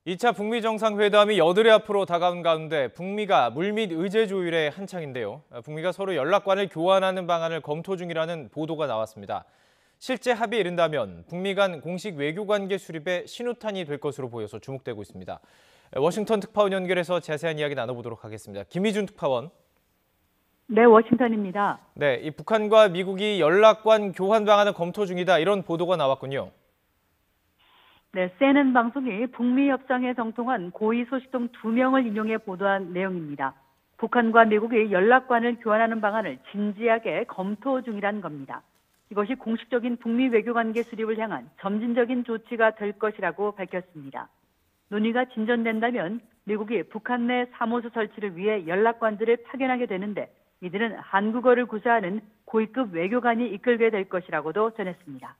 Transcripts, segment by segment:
2차 북미 정상회담이 여드레 앞으로 다가온 가운데 북미가 물밑 의제 조율에 한창인데요. 북미가 서로 연락관을 교환하는 방안을 검토 중이라는 보도가 나왔습니다. 실제 합의에 이른다면 북미 간 공식 외교관계 수립의 신호탄이 될 것으로 보여서 주목되고 있습니다. 워싱턴 특파원 연결해서 자세한 이야기 나눠보도록 하겠습니다. 김희준 특파원. 네, 워싱턴입니다. 네, 이 북한과 미국이 연락관 교환 방안을 검토 중이다, 이런 보도가 나왔군요. 네, CNN 방송이 북미 협상에 정통한 고위 소식통 2명을 인용해 보도한 내용입니다. 북한과 미국이 연락관을 교환하는 방안을 진지하게 검토 중이라는 겁니다. 이것이 공식적인 북미 외교관계 수립을 향한 점진적인 조치가 될 것이라고 밝혔습니다. 논의가 진전된다면 미국이 북한 내 사무소 설치를 위해 연락관들을 파견하게 되는데 이들은 한국어를 구사하는 고위급 외교관이 이끌게 될 것이라고도 전했습니다.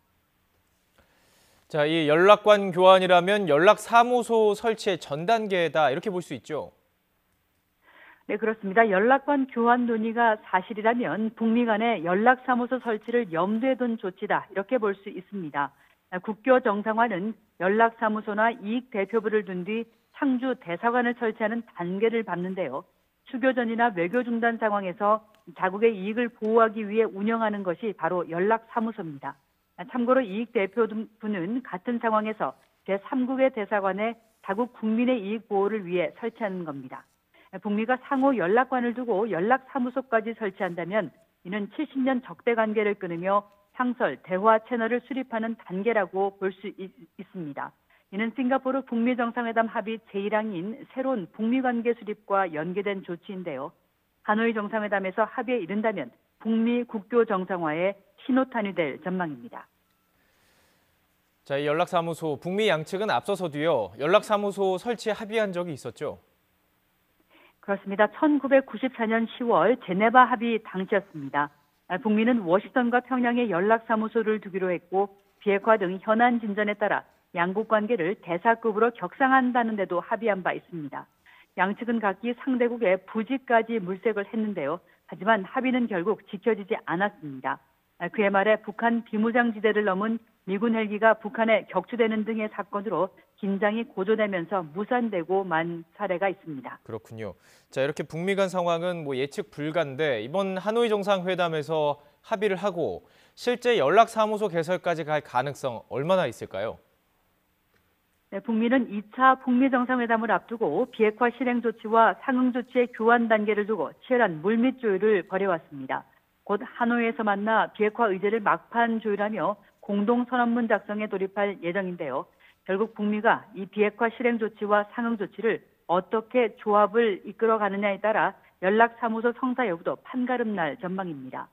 자, 이 연락관 교환이라면 연락사무소 설치의 전 단계다, 이렇게 볼 수 있죠. 네, 그렇습니다. 연락관 교환 논의가 사실이라면 북미 간의 연락사무소 설치를 염두에 둔 조치다, 이렇게 볼 수 있습니다. 국교 정상화는 연락사무소나 이익대표부를 둔 뒤 상주 대사관을 설치하는 단계를 밟는데요. 수교전이나 외교 중단 상황에서 자국의 이익을 보호하기 위해 운영하는 것이 바로 연락사무소입니다. 참고로 이익대표부는 같은 상황에서 제3국의 대사관에 자국 국민의 이익 보호를 위해 설치하는 겁니다. 북미가 상호 연락관을 두고 연락사무소까지 설치한다면 이는 70년 적대 관계를 끊으며 상설, 대화 채널을 수립하는 단계라고 볼 수 있습니다. 이는 싱가포르 북미 정상회담 합의 제1항인 새로운 북미 관계 수립과 연계된 조치인데요. 하노이 정상회담에서 합의에 이른다면 북미 국교 정상화의 신호탄이 될 전망입니다. 자, 이 연락사무소, 북미 양측은 앞서서도요, 연락사무소 설치에 합의한 적이 있었죠. 그렇습니다. 1994년 10월 제네바 합의 당시였습니다. 북미는 워싱턴과 평양에 연락사무소를 두기로 했고 비핵화 등 현안 진전에 따라 양국 관계를 대사급으로 격상한다는 데도 합의한 바 있습니다. 양측은 각기 상대국의 부지까지 물색을 했는데요. 하지만 합의는 결국 지켜지지 않았습니다. 그의 말에 북한 비무장지대를 넘은 미군 헬기가 북한에 격추되는 등의 사건으로 긴장이 고조되면서 무산되고 만 사례가 있습니다. 그렇군요. 자, 이렇게 북미 간 상황은 예측 불가인데 이번 하노이 정상회담에서 합의를 하고 실제 연락사무소 개설까지 갈 가능성 얼마나 있을까요? 네, 북미는 2차 북미 정상회담을 앞두고 비핵화 실행 조치와 상응 조치의 교환 단계를 두고 치열한 물밑 조율을 벌여왔습니다. 곧 하노이에서 만나 비핵화 의제를 막판 조율하며 공동선언문 작성에 돌입할 예정인데요. 결국 북미가 이 비핵화 실행 조치와 상응 조치를 어떻게 조합을 이끌어가느냐에 따라 연락사무소 성사 여부도 판가름 날 전망입니다.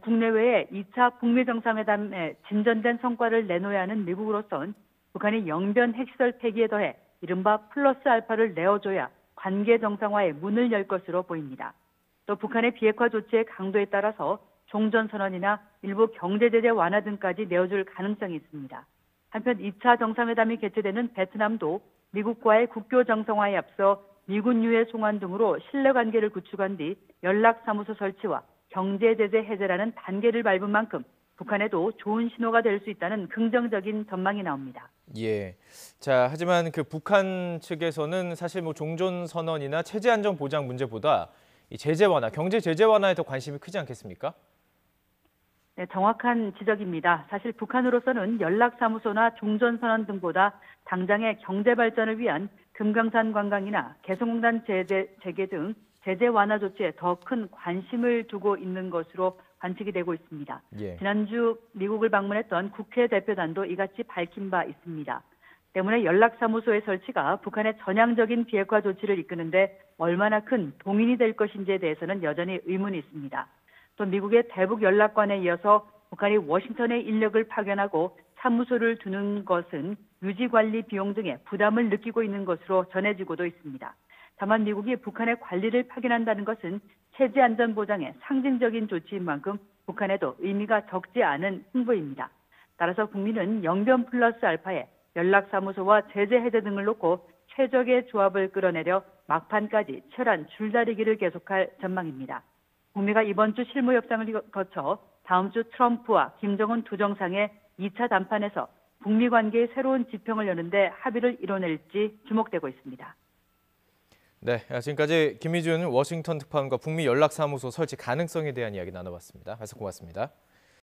국내외에 2차 북미 정상회담에 진전된 성과를 내놓아야 하는 미국으로선 북한이 영변 핵시설 폐기에 더해 이른바 플러스 알파를 내어줘야 관계 정상화의 문을 열 것으로 보입니다. 또 북한의 비핵화 조치의 강도에 따라서 종전선언이나 일부 경제제재 완화 등까지 내어줄 가능성이 있습니다. 한편 2차 정상회담이 개최되는 베트남도 미국과의 국교 정상화에 앞서 미군 유해 송환 등으로 신뢰관계를 구축한 뒤 연락사무소 설치와 경제제재 해제라는 단계를 밟은 만큼 북한에도 좋은 신호가 될 수 있다는 긍정적인 전망이 나옵니다. 예. 자, 하지만 그 북한 측에서는 사실 종전선언이나 체제안전보장 문제보다 이 제재 완화, 경제 제재 완화에 더 관심이 크지 않겠습니까? 네, 정확한 지적입니다. 사실 북한으로서는 연락사무소나 종전선언 등보다 당장의 경제 발전을 위한 금강산 관광이나 개성공단 재개 등 제재 완화 조치에 더 큰 관심을 두고 있는 것으로 관측이 되고 있습니다. 예. 지난주 미국을 방문했던 국회 대표단도 이같이 밝힌 바 있습니다. 때문에 연락사무소의 설치가 북한의 전향적인 비핵화 조치를 이끄는데 얼마나 큰 동인이 될 것인지에 대해서는 여전히 의문이 있습니다. 또 미국의 대북 연락관에 이어서 북한이 워싱턴에 인력을 파견하고 사무소를 두는 것은 유지관리 비용 등의 부담을 느끼고 있는 것으로 전해지고도 있습니다. 다만 미국이 북한의 관리를 파견한다는 것은 체제 안전 보장의 상징적인 조치인 만큼 북한에도 의미가 적지 않은 홍보입니다. 따라서 북미는 영변 플러스 알파에 연락사무소와 제재 해제 등을 놓고 최적의 조합을 끌어내려 막판까지 치열한 줄다리기를 계속할 전망입니다. 북미가 이번 주 실무 협상을 거쳐 다음 주 트럼프와 김정은 두 정상의 2차 담판에서 북미 관계의 새로운 지평을 여는데 합의를 이뤄낼지 주목되고 있습니다. 네, 지금까지 김희준 워싱턴 특파원과 북미 연락사무소 설치 가능성에 대한 이야기 나눠봤습니다. 말씀 고맙습니다.